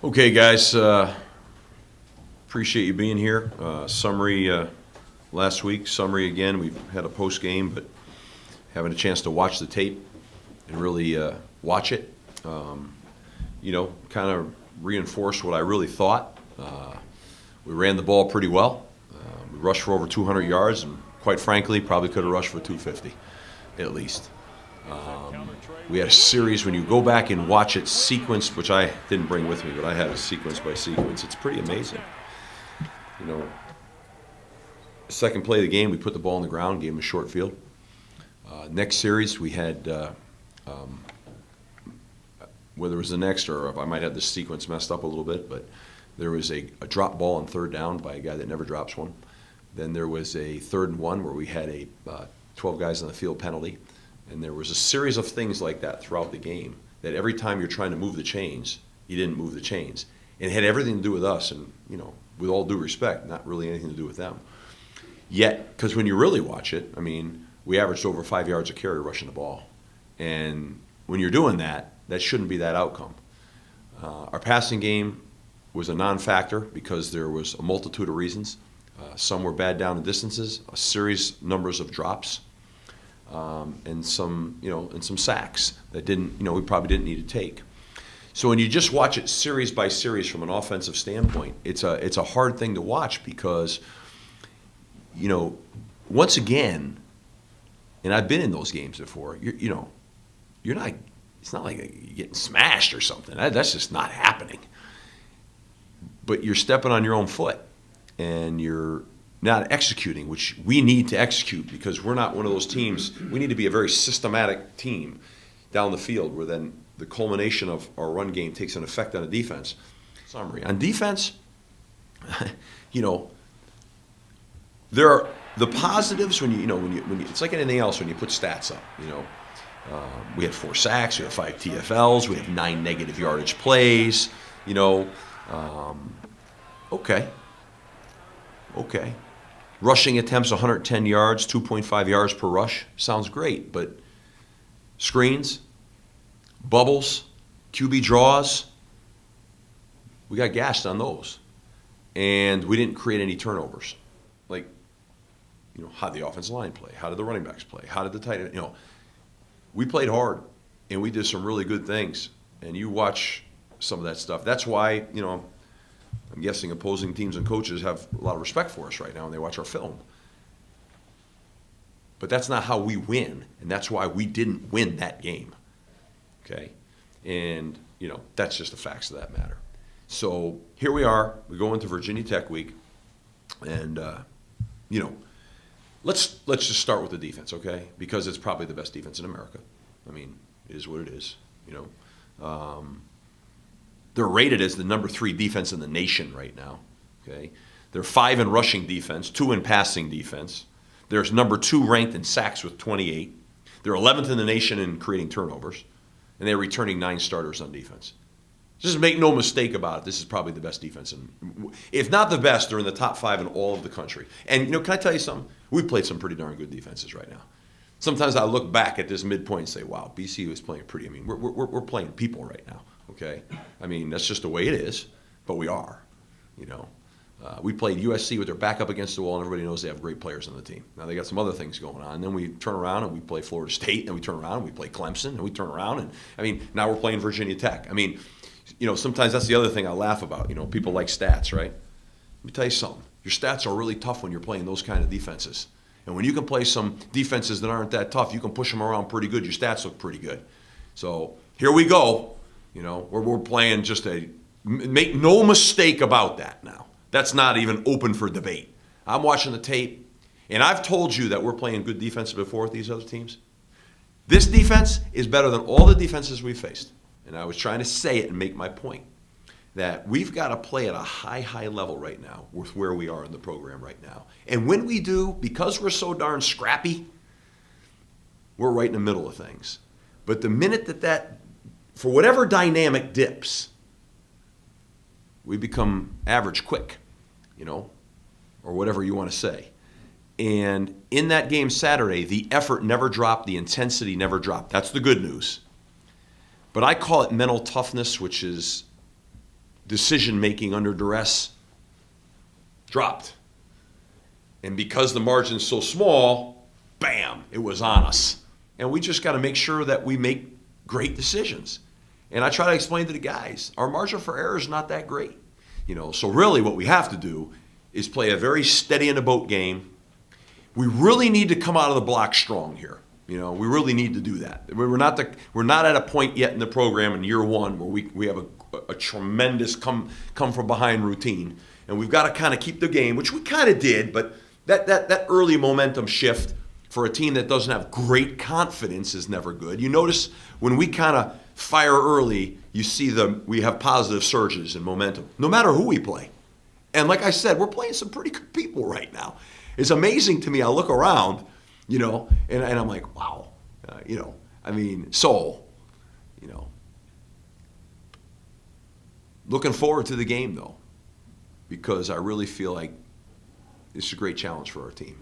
Okay, guys, appreciate you being here. Summary last week, summary again. We've had a post game, but having a chance to watch the tape and really watch it, kind of reinforced what I really thought. We ran the ball pretty well. We rushed for over 200 yards, and quite frankly, probably could have rushed for 250 at least. We had a series, when you go back and watch it sequenced, which I didn't bring with me, but I had it sequence by sequence. It's pretty amazing. Second play of the game, we put the ball on the ground, gave him a short field. Next series, we had, whether it was the next or if I might have the sequence messed up a little bit, but there was a drop ball on third down by a guy that never drops one. Then there was a 3rd and 1 where we had a 12 guys on the field penalty. And there was a series of things like that throughout the game, that every time you're trying to move the chains, you didn't move the chains. And it had everything to do with us, and, with all due respect, not really anything to do with them. Yet, because when you really watch it, we averaged over 5 yards a carry rushing the ball. And when you're doing that, that shouldn't be that outcome. Our passing game was a non-factor because there was a multitude of reasons. Some were bad down and distances, a series numbers of drops. And some sacks that we probably didn't need to take. So when you just watch it series by series from an offensive standpoint, it's a hard thing to watch because, once again, and I've been in those games before. You're not. It's not like you're getting smashed or something. That's just not happening. But you're stepping on your own foot, and you're not executing, which we need to execute because we're not one of those teams. We need to be a very systematic team down the field where then the culmination of our run game takes an effect on the defense. Summary. On defense, there are the positives when you it's like anything else when you put stats up. We had 4 sacks, we had 5 TFLs, we had 9 negative yardage plays. Okay. Rushing attempts 110 yards, 2.5 yards per rush. Sounds great, but screens, bubbles, QB draws, we got gashed on those. And we didn't create any turnovers. How did the offensive line play? How did the running backs play? How did the tight end, we played hard, and we did some really good things. And you watch some of that stuff. That's why, I'm guessing opposing teams and coaches have a lot of respect for us right now, and they watch our film. But that's not how we win, and that's why we didn't win that game. Okay? And, that's just the facts of that matter. So here we are. We go into Virginia Tech week, and, let's just start with the defense, okay? Because it's probably the best defense in America. It is what it is, They're rated as the number 3 defense in the nation right now. Okay, they're 5 in rushing defense, 2 in passing defense. They're number 2 ranked in sacks with 28. They're 11th in the nation in creating turnovers, and they're returning 9 starters on defense. Just make no mistake about it. This is probably the best defense, if not the best, they're in the top 5 in all of the country. And can I tell you something? We played some pretty darn good defenses right now. Sometimes I look back at this midpoint and say, "Wow, BCU is playing pretty." We're playing people right now. Okay, that's just the way it is, but we are. We played USC with their back up against the wall, and everybody knows they have great players on the team. Now they got some other things going on. And then we turn around and we play Florida State, and we turn around and we play Clemson, and we turn around and now we're playing Virginia Tech. Sometimes that's the other thing I laugh about. People like stats, right? Let me tell you something. Your stats are really tough when you're playing those kind of defenses. And when you can play some defenses that aren't that tough, you can push them around pretty good. Your stats look pretty good. So here we go. We're playing make no mistake about that now. That's not even open for debate. I'm watching the tape, and I've told you that we're playing good defense before with these other teams. This defense is better than all the defenses we've faced. And I was trying to say it and make my point that we've got to play at a high level right now with where we are in the program right now. And when we do, because we're so darn scrappy, we're right in the middle of things. But the minute that for whatever dynamic dips, we become average quick, or whatever you want to say. And in that game Saturday, the effort never dropped, the intensity never dropped. That's the good news. But I call it mental toughness, which is decision-making under duress dropped. And because the margin's so small, bam, it was on us. And we just got to make sure that we make great decisions. And I try to explain to the guys, our margin for error is not that great. So really what we have to do is play a very steady in the boat game. We really need to come out of the block strong here. We really need to do that. We're not at a point yet in the program in year one where we have a tremendous come from behind routine. And we've got to kind of keep the game, which we kind of did, but that early momentum shift for a team that doesn't have great confidence is never good. You notice when we kind of fire early, you see we have positive surges in momentum, no matter who we play. And like I said, we're playing some pretty good people right now. It's amazing to me. I look around, and I'm like, wow, looking forward to the game though, because I really feel like it's a great challenge for our team.